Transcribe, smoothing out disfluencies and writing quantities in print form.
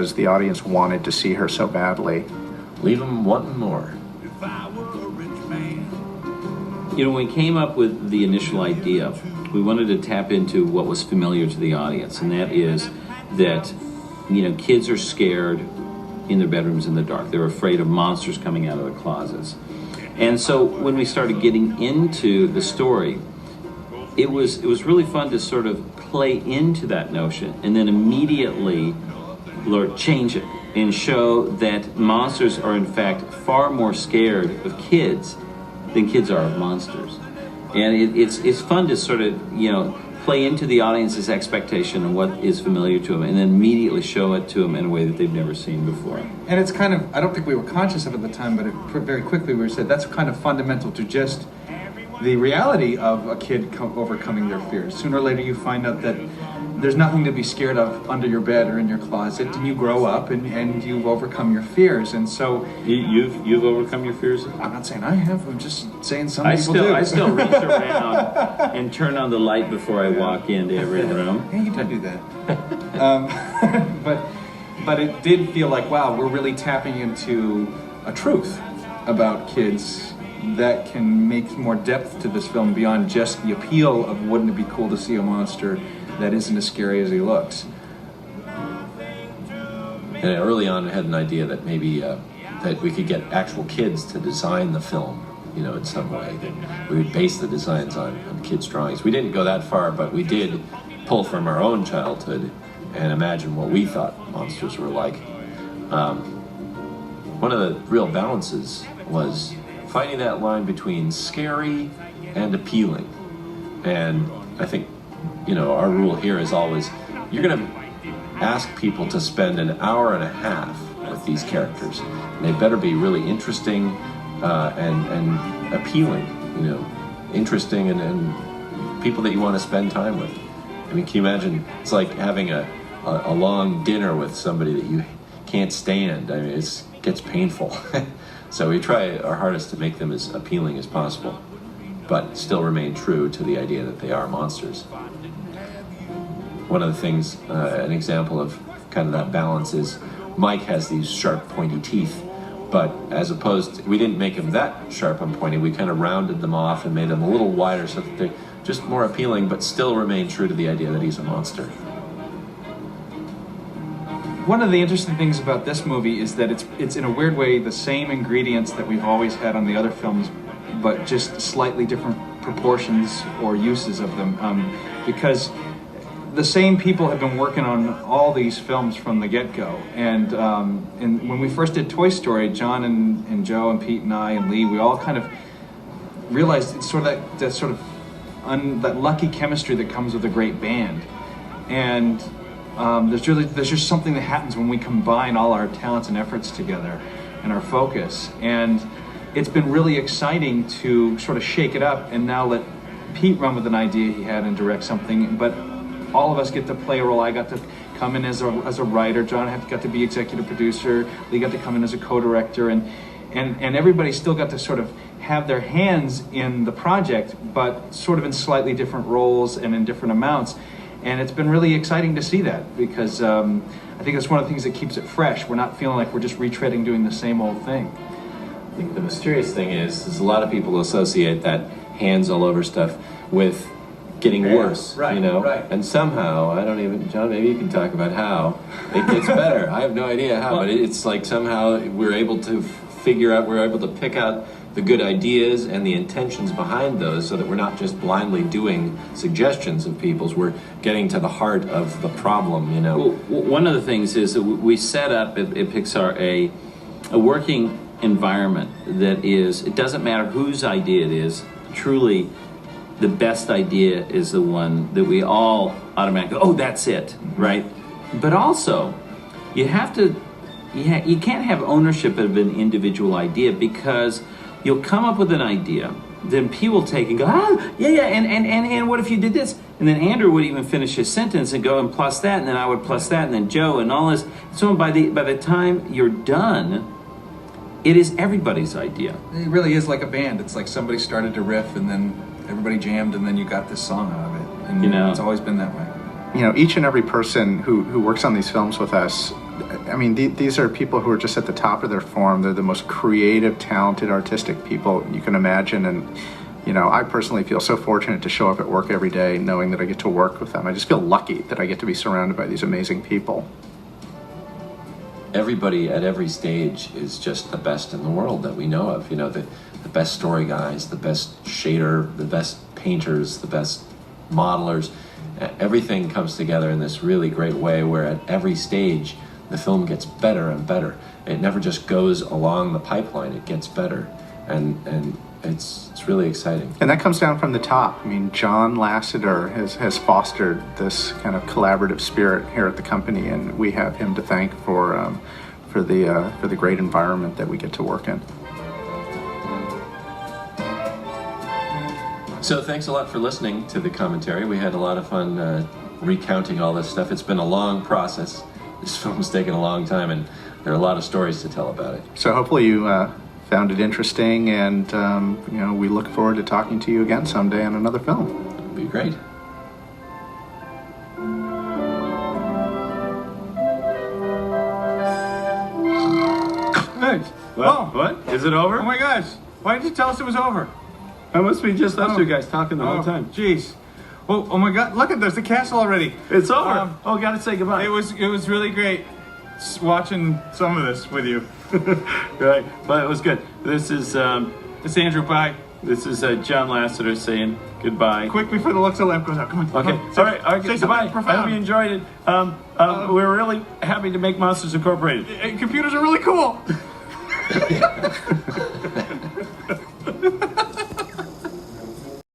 because the audience wanted to see her so badly. Leave them wanting more. If I were a rich man. You know, when we came up with the initial idea, we wanted to tap into what was familiar to the audience, and that is that, you know, kids are scared in their bedrooms in the dark. They're afraid of monsters coming out of the closets. And so when we started getting into the story, it was really fun to sort of play into that notion and then immediately change it and show that monsters are in fact far more scared of kids than kids are of monsters. And it's fun to sort of, you know, play into the audience's expectation and what is familiar to them and then immediately show it to them in a way that they've never seen before. And it's kind of, I don't think we were conscious of it at the time, but very quickly we said that's kind of fundamental to just the reality of a kid overcoming their fears. Sooner or later you find out that there's nothing to be scared of under your bed or in your closet, and you grow up and you've overcome your fears. And so you've overcome your fears? I'm not saying I have, I'm just saying some people do. I still reach around and turn on the light before I walk into every room. Yeah, you do that. But it did feel like, wow, we're really tapping into a truth about kids that can make more depth to this film beyond just the appeal of wouldn't it be cool to see a monster that isn't as scary as he looks. And early on, I had an idea that maybe that we could get actual kids to design the film, you know, in some way. That we would base the designs on kids' drawings. We didn't go that far, but we did pull from our own childhood and imagine what we thought monsters were like. One of the real balances was finding that line between scary and appealing. And I think, you know, our rule here is always, you're going to ask people to spend an hour and a half with these characters. And they better be really interesting and appealing, you know, interesting and people that you want to spend time with. I mean, can you imagine, it's like having a long dinner with somebody that you can't stand. I mean, it gets painful. So we try our hardest to make them as appealing as possible, but still remain true to the idea that they are monsters. One of the things, an example of kind of that balance is Mike has these sharp, pointy teeth, but as opposed to, we didn't make him that sharp and pointy, we kind of rounded them off and made them a little wider so that they're just more appealing, but still remain true to the idea that he's a monster. One of the interesting things about this movie is that it's in a weird way the same ingredients that we've always had on the other films, but just slightly different proportions or uses of them, because the same people have been working on all these films from the get-go. And when we first did Toy Story, John and Joe and Pete and I and Lee, we all kind of realized it's sort of that lucky chemistry that comes with a great band. And there's just something that happens when we combine all our talents and efforts together and our focus. And it's been really exciting to sort of shake it up and now let Pete run with an idea he had and direct something, but all of us get to play a role. I got to come in as a writer, John got to be executive producer, Lee got to come in as a co-director, and everybody still got to sort of have their hands in the project, but sort of in slightly different roles and in different amounts. And it's been really exciting to see that, because I think that's one of the things that keeps it fresh. We're not feeling like we're just retreading doing the same old thing. I think the mysterious thing is a lot of people associate that hands all over stuff with getting worse, right, you know? Right. And somehow, John, maybe you can talk about how it gets better. I have no idea how, but it's like somehow we're able to pick out the good ideas and the intentions behind those so that we're not just blindly doing suggestions of people's, we're getting to the heart of the problem, you know? Well, one of the things is that we set up at Pixar a working environment that is, it doesn't matter whose idea it is, truly the best idea is the one that we all automatically, oh, that's it, right? But also, you can't have ownership of an individual idea, because you'll come up with an idea, then P will take and go, and what if you did this? And then Andrew would even finish his sentence and go and plus that, and then I would plus that, and then Joe and all this. So by the time you're done, it is everybody's idea. It really is like a band. It's like somebody started to riff and then everybody jammed and then you got this song out of it. And it's always been that way. You know, each and every person who works on these films with us, I mean, these are people who are just at the top of their form. They're the most creative, talented, artistic people you can imagine. And, you know, I personally feel so fortunate to show up at work every day knowing that I get to work with them. I just feel lucky that I get to be surrounded by these amazing people. Everybody at every stage is just the best in the world that we know of. You know, the best story guys, the best shader, the best painters, the best modelers. Everything comes together in this really great way where at every stage the film gets better and better. It never just goes along the pipeline, it gets better. And it's really exciting. And that comes down from the top. I mean, John Lasseter has fostered this kind of collaborative spirit here at the company, and we have him to thank for the great environment that we get to work in. So thanks a lot for listening to the commentary. We had a lot of fun recounting all this stuff. It's been a long process. This film's taken a long time, and there are a lot of stories to tell about it. So hopefully you found it interesting, and you know, we look forward to talking to you again someday on another film. It'd be great. Hey, What? Is it over? oh my gosh. Why didn't you tell us it was over? That must be just us Oh. two guys talking the whole time. Jeez. Well, oh my god, look at there's the castle already. It's over. Um, Gotta say goodbye. It was really great watching some of this with you. Right, but it was good. This is It's Andrew, bye. John Lasseter saying goodbye. Quick before the Luxor lamp goes out. Come on. Okay, come on. all right, Say goodbye. something I hope profound. you enjoyed it. We're really happy to make Monsters Incorporated. Computers are really cool.